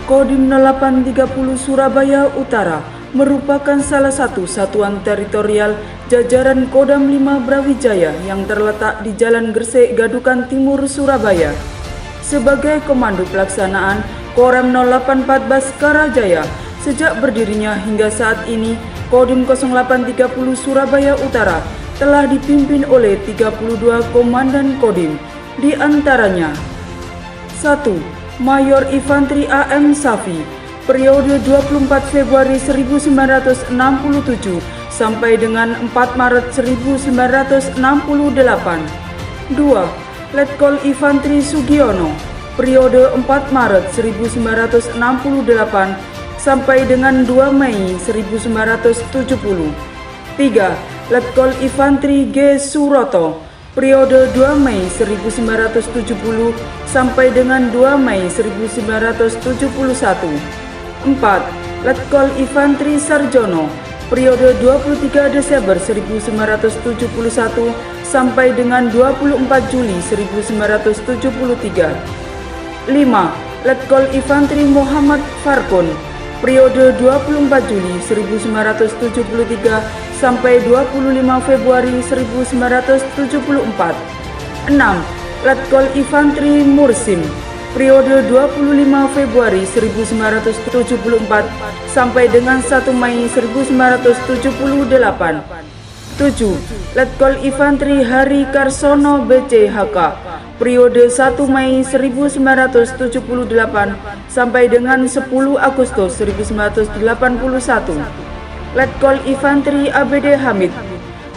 Kodim 0830 Surabaya Utara merupakan salah satu satuan teritorial jajaran Kodam 5 Brawijaya yang terletak di Jalan Gresik, Gadukan Timur, Surabaya. Sebagai komando pelaksanaan Koram 0814 Karajaya, sejak berdirinya hingga saat ini, Kodim 0830 Surabaya Utara telah dipimpin oleh 32 komandan Kodim, di antaranya 1. Mayor Infantri AM Safi, periode 24 Februari 1967 sampai dengan 4 Maret 1968. 2. Letkol Infantri Sugiono, periode 4 Maret 1968 sampai dengan 2 Mei 1970. 3. Letkol Infantri G. Suroto, periode 2 Mei 1970 sampai dengan 2 Mei 1971. 4. Letkol Infantri Sarjono, periode 23 Desember 1971 sampai dengan 24 Juli 1973. 5. Letkol Infantri Muhammad Farkun, periode 24 Juli 1973 sampai 25 Februari 1974. 6. Letkol Infantri Mursim, periode 25 Februari 1974 sampai dengan 1 Mei 1978. 7. Letkol Infantri Hari Karsono BCHK, periode 1 Mei 1978 sampai dengan 10 Agustus 1981. Letkol Infantri ABD Hamid,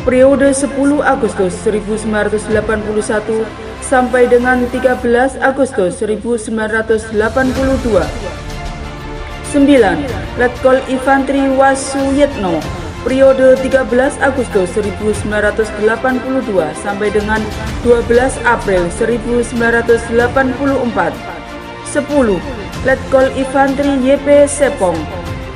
periode 10 Agustus 1981 sampai dengan 13 Agustus 1982. 9. Letkol Infantri Wasuyitno, periode 13 Agustus 1982 sampai dengan 12 April 1984. 10. Letkol Infantri YP Sepong,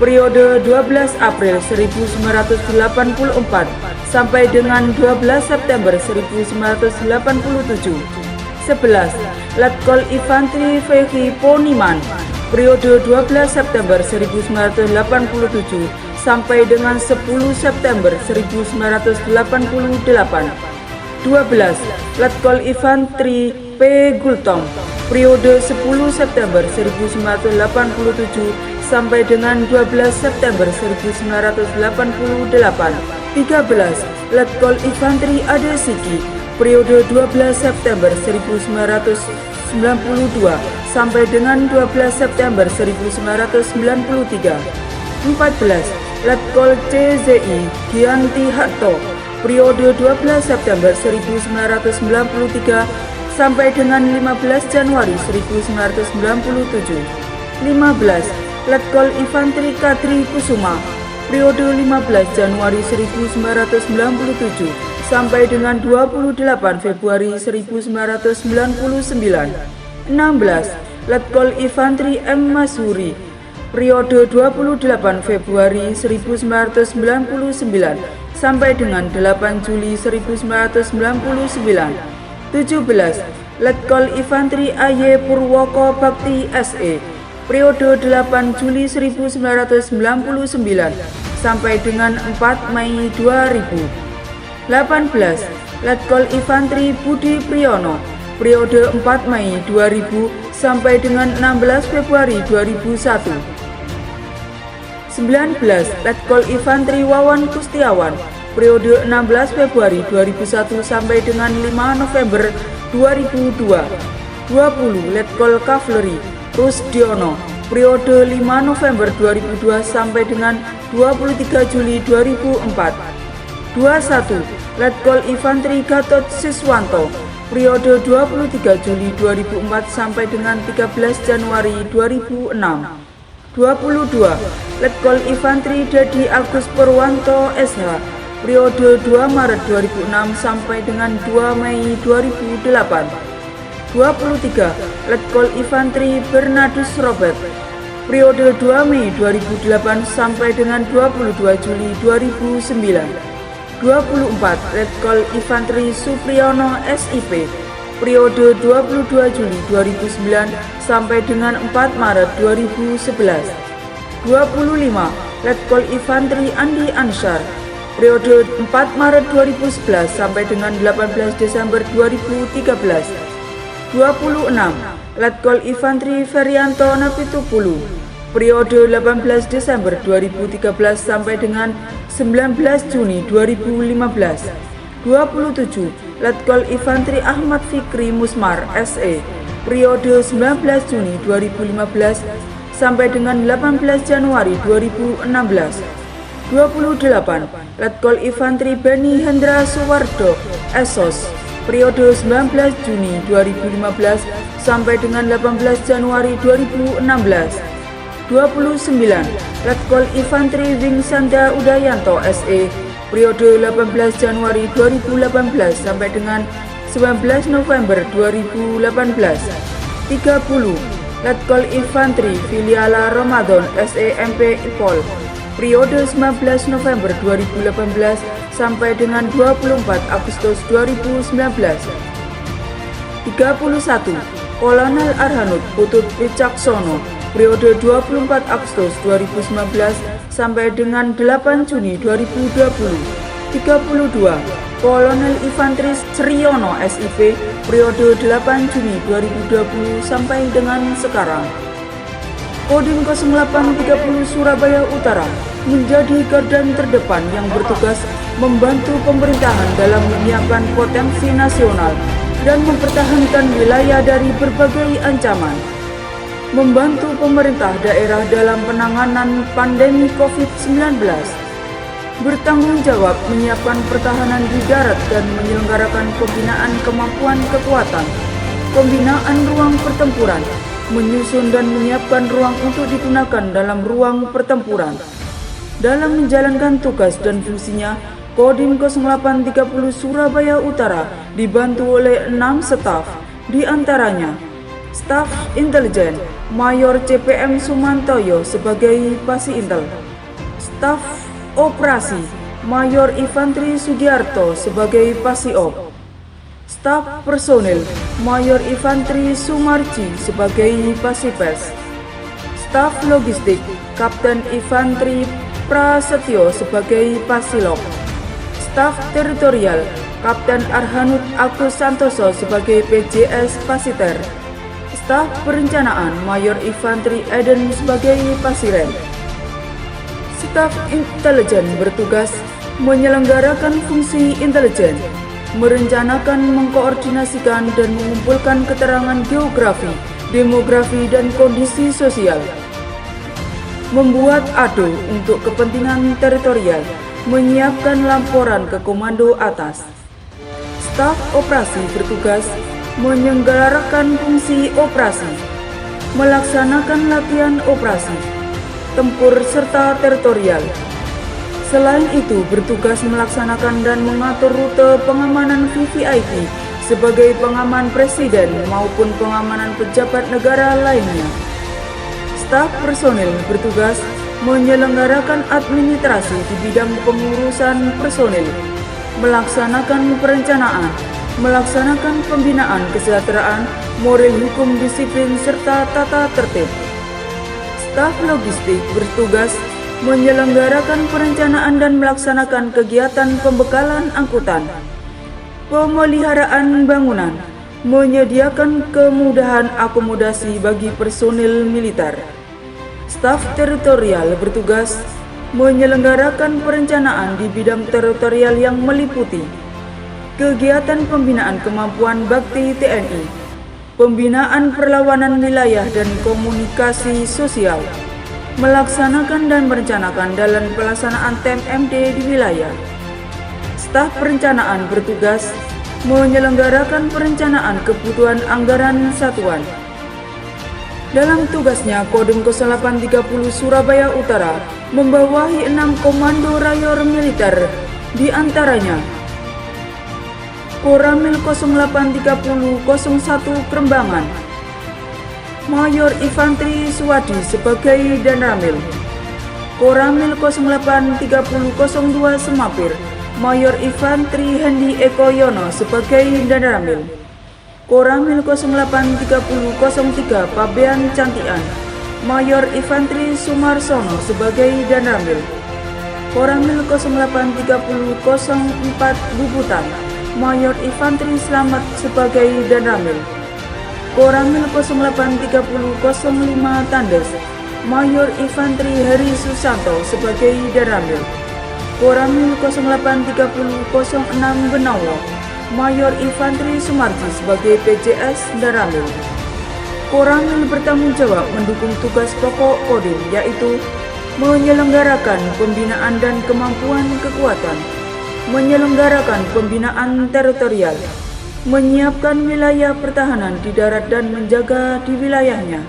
periode 12 April 1984 sampai dengan 12 September 1987. 11. Letkol Infantri Feki Poniman, periode 12 September 1987 sampai dengan 10 September 1988. 12. Letkol Infantri P. Gultom, periode 10 September 1987 sampai dengan 12 September 1988. 13. Letkol Infantri Ade Siki, periode 12 September 1992 sampai dengan 12 September 1993. 14. Letkol CZI Gianti Hatto, periode 12 September 1993 sampai dengan 15 Januari 1997. 15. Letkol Infantri Kadri Kusuma, periode 15 Januari 1997 sampai dengan 28 Februari 1999. 16. Letkol Infantri M. Masuri, periode 28 Februari 1999 sampai dengan 8 Juli 1999. 17. Letkol Infantri AY Purwoko Bakti SE, periode 8 Juli 1999 sampai dengan 4 Mei 2000. 18. Letkol Infantri Budi Priyono, periode 4 Mei 2000 sampai dengan 16 Februari 2001. 19. Letkol Infantri Wawan Kustiawan, periode 16 Februari 2001 sampai dengan 5 November 2002. 20. Letkol Kavaleri Rusdiono, periode 5 November 2002 sampai dengan 23 Juli 2004. 21. Letkol Infantri Gatot Siswanto, periode 23 Juli 2004 sampai dengan 13 Januari 2006. 22. Letkol Infantri Dedi Agus Purwanto SH, periode 2 Maret 2006 sampai dengan 2 Mei 2008. 23. Letkol Infantri Bernardus Robert, periode 2 Mei 2008 sampai dengan 22 Juli 2009. 24. Letkol Infantri Supriyono SIP, periode 22 Juli 2009 sampai dengan 4 Maret 2011. 25. Letkol Infantri Andi Ansar, periode 4 Maret 2011 sampai dengan 18 Desember 2013. 26. Letkol Infantri Ferianto Napitupulu, periode 18 Desember 2013 sampai dengan 19 Juni 2015. 27. Letkol Infantri Ahmad Fikri Musmar, SE, periode 19 Juni 2015 sampai dengan 18 Januari 2016. 28. Letkol Infantri Beni Hendra Suwardo, SOS, periode 19 Juni 2015 sampai dengan 18 Januari 2016. 29. Letkol Infantri Wing Sanda Udayanto, SE, periode 18 Januari 2018 sampai dengan 19 November 2018. 30. Letkol Infantri Filiala Ramadan, SEMP Ipol, periode 19 November 2018 sampai dengan 24 Agustus 2019. 31. Kolonel Arhanud Putut Wicaksono, periode 24 Agustus 2019 sampai dengan 8 Juni 2020. 32. Kolonel Infantri Sriono, SIP, periode 8 Juni 2020 sampai dengan sekarang. Kodim 0830 Surabaya Utara menjadi garda terdepan yang bertugas membantu pemerintahan dalam menyiapkan potensi nasional dan mempertahankan wilayah dari berbagai ancaman. Membantu pemerintah daerah dalam penanganan pandemi COVID-19. Bertanggung jawab menyiapkan pertahanan di darat dan menyelenggarakan pembinaan kemampuan kekuatan, pembinaan ruang pertempuran, menyusun dan menyiapkan ruang untuk digunakan dalam ruang pertempuran. Dalam menjalankan tugas dan fungsinya, Kodim 0830 Surabaya Utara dibantu oleh 6 staf, di antaranya Staf Intelijen Mayor CPM Sumantoyo sebagai Pasi Intel, Staf Operasi Mayor Infantri Sugiarto sebagai Pasiop, Staf Personil Mayor Infantri Sumarji sebagai Pasipes, Staf Logistik Kapten Infantri Prasetyo sebagai Pasilop, Staf Teritorial Kapten Arhanud Agus Santoso sebagai PJS Pasiter, Staf Perencanaan Mayor Infantri Eden sebagai Pasiren. Staf Intelijen bertugas menyelenggarakan fungsi intelijen, merencanakan, mengkoordinasikan, dan mengumpulkan keterangan geografi, demografi, dan kondisi sosial. Membuat ADO untuk kepentingan teritorial, menyiapkan laporan ke komando atas. Staf Operasi bertugas menyelenggarakan fungsi operasi, melaksanakan latihan operasi, tempur serta teritorial. Selain itu bertugas melaksanakan dan mengatur rute pengamanan VVIP sebagai pengaman presiden maupun pengamanan pejabat negara lainnya. Staf personil bertugas menyelenggarakan administrasi di bidang pengurusan personil, melaksanakan perencanaan, melaksanakan pembinaan kesejahteraan, moral hukum disiplin serta tata tertib. Staf logistik bertugas menyelenggarakan perencanaan dan melaksanakan kegiatan pembekalan angkutan, pemeliharaan bangunan, menyediakan kemudahan akomodasi bagi personil militer. Staf teritorial bertugas menyelenggarakan perencanaan di bidang teritorial yang meliputi kegiatan pembinaan kemampuan bakti TNI, pembinaan perlawanan wilayah dan komunikasi sosial, melaksanakan dan merencanakan dalam pelaksanaan TMMD di wilayah. Staf perencanaan bertugas menyelenggarakan perencanaan kebutuhan anggaran satuan. Dalam tugasnya, Kodim 0830 Surabaya Utara membawahi 6 komando rayor militer, di antaranya Koramil 0830 01 Krembangan, Mayor Infantri Suwadi sebagai Danramil, Koramil 0830 02 Semapir, Mayor Infantri Hendi Eko Yono sebagai Danramil, Koramil 083003 Pabean Cantian, Mayor Infantri Sumarsono sebagai Danramil. Koramil 083004 Bubutan, Mayor Infantri Slamet sebagai Danramil. Koramil 083005 Tandes, Mayor Infantri Heri Susanto sebagai Danramil. Koramil 083006 Benawo, Mayor Infantri Sumarji sebagai PJS Danramil. Koramil bertanggung jawab mendukung tugas pokok Kodim, yaitu menyelenggarakan pembinaan dan kemampuan kekuatan, menyelenggarakan pembinaan teritorial, menyiapkan wilayah pertahanan di darat dan menjaga di wilayahnya.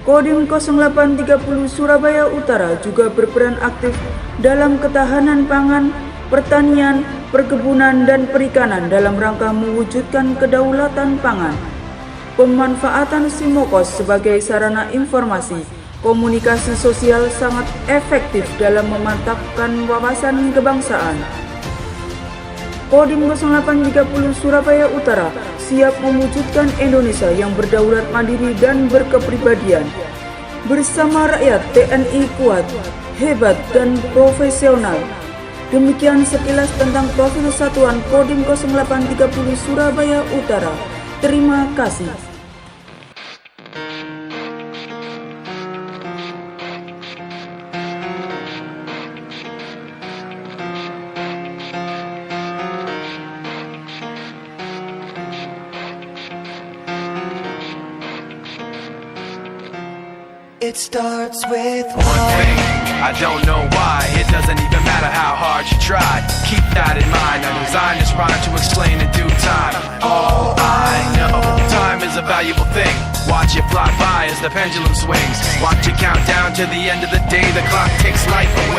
Kodim 0830 Surabaya Utara juga berperan aktif dalam ketahanan pangan, pertanian, perkebunan, dan perikanan dalam rangka mewujudkan kedaulatan pangan. Pemanfaatan Simokos sebagai sarana informasi, komunikasi sosial sangat efektif dalam memantapkan wawasan kebangsaan. Kodim 0830 Surabaya Utara siap mewujudkan Indonesia yang berdaulat mandiri dan berkepribadian. Bersama rakyat, TNI kuat, hebat, dan profesional. Demikian sekilas tentang profil Satuan Kodim 0830 Surabaya Utara. Terima kasih. It starts with one thing, I don't know why. It doesn't even matter how hard you try. Keep that in mind. I designed this rhyme to explain in due time. All I know, time is a valuable thing. Watch it fly by as the pendulum swings. Watch it count down to the end of the day. The clock takes life away.